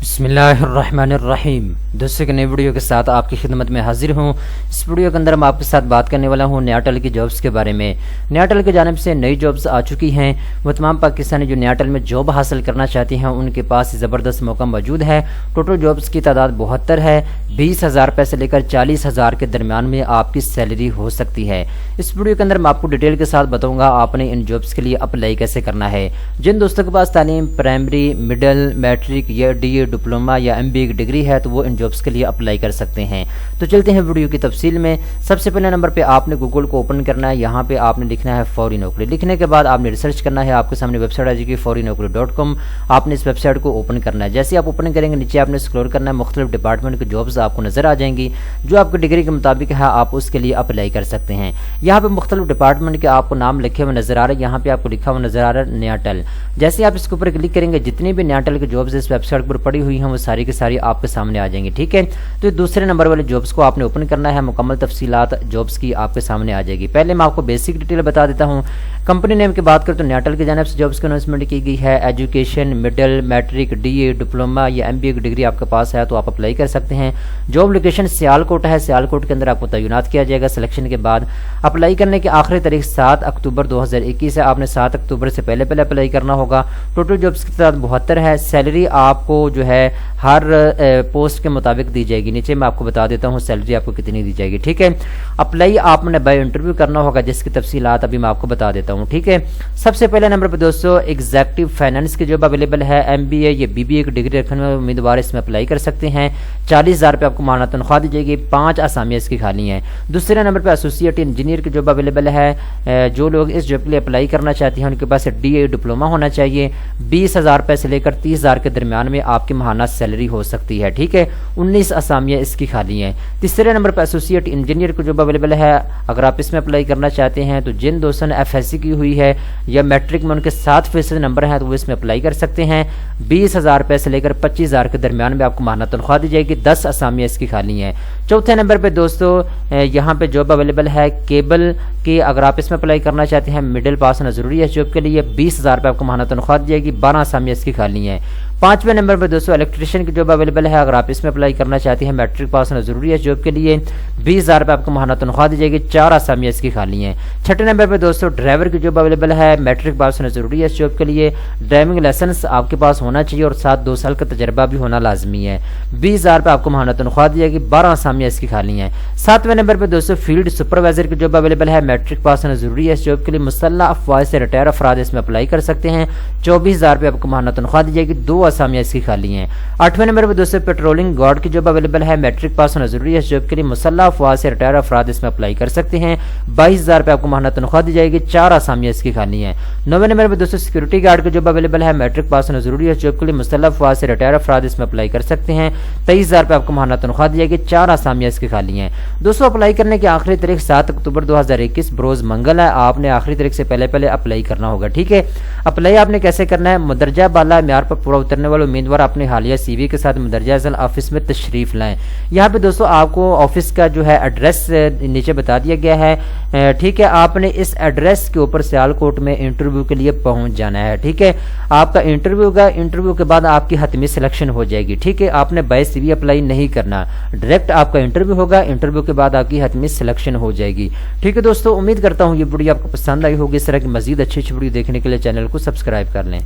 بسم اللہ الرحمن الرحیم۔ دوستوں کے نئی ویڈیو کے ساتھ آپ کی خدمت میں حاضر ہوں۔ اس ویڈیو کے اندر میں آپ کے ساتھ بات کرنے والا ہوں نیاٹل کی جابز کے بارے میں۔ نیاٹل کی جانب سے نئی جابز آ چکی ہیں۔ وہ تمام پاکستانی جو نیاٹل میں جاب حاصل کرنا چاہتی ہیں ان کے پاس زبردست موقع موجود ہے۔ ٹوٹل جابز کی تعداد 72 ہے۔ 20,000 روپے سے لے کر 40,000 کے درمیان میں آپ کی سیلری ہو سکتی ہے۔ اس ویڈیو کے اندر میں آپ کو ڈیٹیل کے ساتھ بتاؤں گا آپ نے ان جابز کے لیے اپلائی کیسے کرنا ہے۔ جن دوستوں کے پاس تعلیم پرائمری، مڈل، میٹرک یا ڈی اے ڈپلوما یا ایم بی اے کی ڈگری ہے تو وہ ان جابز کے لیے اپلائی کر سکتے ہیں۔ تو چلتے ہیں ویڈیو کی تفصیل میں۔ سب سے پہلے نمبر پہ آپ نے گوگل کو اوپن کرنا ہے۔ یہاں پہ آپ نے لکھنا ہے فوری نوکری۔ لکھنے کے بعد آپ نے ریسرچ کرنا ہے۔ آپ کے سامنے ویب سائٹ آ جائے گی forinokri.com۔ آپ نے اس ویب سائٹ کو اوپن کرنا ہے۔ جیسے آپ اوپن کریں گے نیچے آپ نے اسکرول کرنا ہے، مختلف ڈپارٹمنٹ کی جابز آپ کو نظر آ جائیں گی۔ جو آپ کی ڈگری کے مطابق ہے آپ اس کے لیے اپلائی کر سکتے ہیں۔ یہاں پہ مختلف ڈپارٹمنٹ کے آپ کو نام لکھے ہوئے نظر آ رہے ہیں۔ یہاں پہ آپ کو لکھا ہوا نظر آ رہا ہے نیاٹل۔ جیسے آپ اس کے اوپر کلک کریں گے جتنی بھی نیاٹل کی جابز اس ویب سائٹ پر پڑی ہوئی ہیں وہ ساری کی ساری آپ کے سامنے آ جائیں گی، ٹھیک ہے۔ تو دوسرے نمبر والے جابز کو آپ نے اوپن کرنا ہے۔ مکمل تفصیلات جابز کی آپ کے سامنے آ جائے گی۔ پہلے میں آپ کو بیسک ڈیٹیل بتا دیتا ہوں۔ کمپنی نیم کی بات کریں تو نیاٹل کی جانب سے جابز کی اناؤنسمنٹ کی گئی ہے۔ Education, middle, matric, D A diploma یا ایم بی اے کی ڈگری آپ کے پاس ہے تو آپ اپلائی کر سکتے ہیں۔ جاب لوکیشن سیالکوٹ ہے۔ سیالکوٹ کے اندر آپ کو تعینات کیا جائے گا سلیکشن کے بعد۔ اپلائی کرنے کی آخری تاریخ 7 اکتوبر 2021 ہے۔ آپ نے 7 اکتوبر سے پہلے اپلائی کرنا ہوگا۔ ٹوٹل جابز کی تعداد 72 ہے۔ سیلری آپ کو جو ہے ہر پوسٹ کے مطابق دی جائے گی۔ نیچے میں آپ کو بتا دیتا ہوں سیلری آپ کو کتنی دی جائے گی، ٹھیک ہے۔ اپلائی آپ نے بائی انٹرویو کرنا ہوگا جس کی تفصیلات ابھی میں آپ کو بتا دیتا ہوں، ٹھیک ہے۔ سب سے پہلے نمبر پہ دوستو ایگزیکٹو فائنانس کی جاب اویلیبل ہے۔ ایم بی اے یا بی بی اے کی ڈگری رکھنے والے امیدوار اس میں اپلائی کر سکتے ہیں۔ 40,000 روپے آپ کو ماہانہ تنخواہ دی جائے گی۔ 5 آسامیاں اس کی خالی ہیں۔ دوسرے نمبر پہ ایسوسیٹ انجینئر کی جاب اویلیبل ہے۔ جو لوگ اس جاب کے لیے اپلائی کرنا چاہتے ہیں ان کے پاس ڈی اے ڈپلوما ہونا چاہیے۔ 20,000 روپے سے لے کر 30,000 کے درمیان میں آپ کی ماہانہ سیلری ہو سکتی ہے، ٹھیک ہے۔ 19 آسامیاں اس کی خالی ہیں۔ تیسرے نمبر پہ ایسوسیٹ انجینئر کی جاب اویلیبل ہے۔ اگر آپ اس میں اپلائی کرنا چاہتے ہیں تو جن دوستوں نے ایف ایس سی کی ہوئی ہے یا میٹرک میں ان کے 7% نمبر ہیں تو وہ اس میں اپلائی کر سکتے ہیں۔ 20,000 روپے سے لے کر 25,000 کے درمیان میں آپ کو ماہانہ تنخواہ دی جائے گی۔ 10 آسامیاں اس کی خالی ہیں۔ چوتھے نمبر پہ دوستو یہاں پہ جاب اویلیبل ہے کیبل کی۔ اگر آپ اس میں اپلائی کرنا چاہتے ہیں مڈل پاس ہونا ضروری ہے جاب کے لیے۔ 20,000 روپے آپ کو ماہانہ تنخواہ دی جائے گی۔ 12 آسامیاں اس کی خالی ہیں۔ پانچویں نمبر پہ دوستو الیکٹریشین کی جاب اویلیبل ہے۔ اگر آپ اس میں اپلائی کرنا چاہتے ہیں میٹرک پاس ہونا ضروری ہے جاب کے لیے۔ 20,000 روپے آپ کو ماہانہ تنخواہ دی جائے گی۔ 4 آسامیاں اس کی خالی ہیں۔ چھٹے نمبر پہ دوستو ڈرائیور کی جاب اویلیبل ہے۔ میٹرک پاس ہونا ضروری ہے اس جاب کے لیے۔ ڈرائیونگ لائسنس آپ کے پاس ہونا چاہیے اور ساتھ 2 سال کا تجربہ بھی ہونا لازمی ہے۔ 20,000 روپے آپ کو ماہانہ تنخواہ دی جائے گی۔ 12 آسامیاں اس کی خالی ہیں۔ ساتویں نمبر پہ دوستو فیلڈ سپروائزر کی جاب اویلیبل ہے۔ میٹرک پاس ہونا ضروری ہے اس جاب کے لیے۔ مسلح افواج سے ریٹائر افراد اس میں اپلائی کر سکتے ہیں۔ 24,000 روپے آپ کو ماہانہ تنخواہ دی جائے گی۔ 2 آسامیاں اس کی خالی ہیں۔ 8ویں نمبر پہ دوستو پیٹرولنگ گارڈ کی جاب اویلیبل ہے۔ میٹرک پاس ہونا ضروری ہے اس جاب کے لیے۔ مسلح افواج سے ریٹائر افراد اس میں اپلائی کر سکتے ہیں۔ 22,000 روپے آپ کو ماہانہ تنخواہ دی جائے گی۔ 4 آسامیاں اس کی خالی ہیں۔ 9ویں نمبر پہ دوستو سیکورٹی گارڈ کی جاب اویلیبل ہے۔ میٹرک پاس ہونا ضروری ہے اس جاب کے لیے۔ مسلح افواج سے ریٹائر افراد اس میں اپلائی کر سکتے ہیں۔ 23,000 روپے آپ کو ماہانہ تنخواہ دی جائے گی۔ 4 آسامیاں اس کی خالی ہیں۔ دوستو اپلائی کرنے کی آخری تاریخ 7 اکتوبر 2021 بروز منگل ہے۔ آپ نے آخری تاریخ سے پہلے اپلائی کرنا ہوگا، ٹھیک ہے۔ اپلائی آپ نے کیسے کرنا ہے؟ مندرجہ بالا معیار پر پورا اترنے والے امیدوار اپنے حالیہ سی وی کے ساتھ مندرجہ ذیل آفس میں تشریف لائیں۔ یہاں پہ دوستو آپ کو آفس کا جو ہے ایڈریس نیچے بتا دیا گیا ہے، ٹھیک ہے۔ آپ نے اس ایڈریس کے اوپر سیالکوٹ میں انٹرویو کے لیے پہنچ جانا ہے، ٹھیک ہے۔ آپ کا انٹرویو ہوگا، انٹرویو کے بعد آپ کی حتمی سلیکشن ہو جائے گی، ٹھیک ہے۔ آپ نے بائی سی وی اپلائی نہیں کرنا، ڈائریکٹ آپ کا انٹرویو ہوگا، انٹرویو کے بعد آپ کی حتمی سلیکشن ہو جائے گی، ٹھیک ہے دوستو۔ امید کرتا ہوں یہ ویڈیو آپ کو پسند آئی ہوگی۔ اس طرح کی مزید اچھی ویڈیو دیکھنے کے لیے چینل کو سبسکرائب کر لیں۔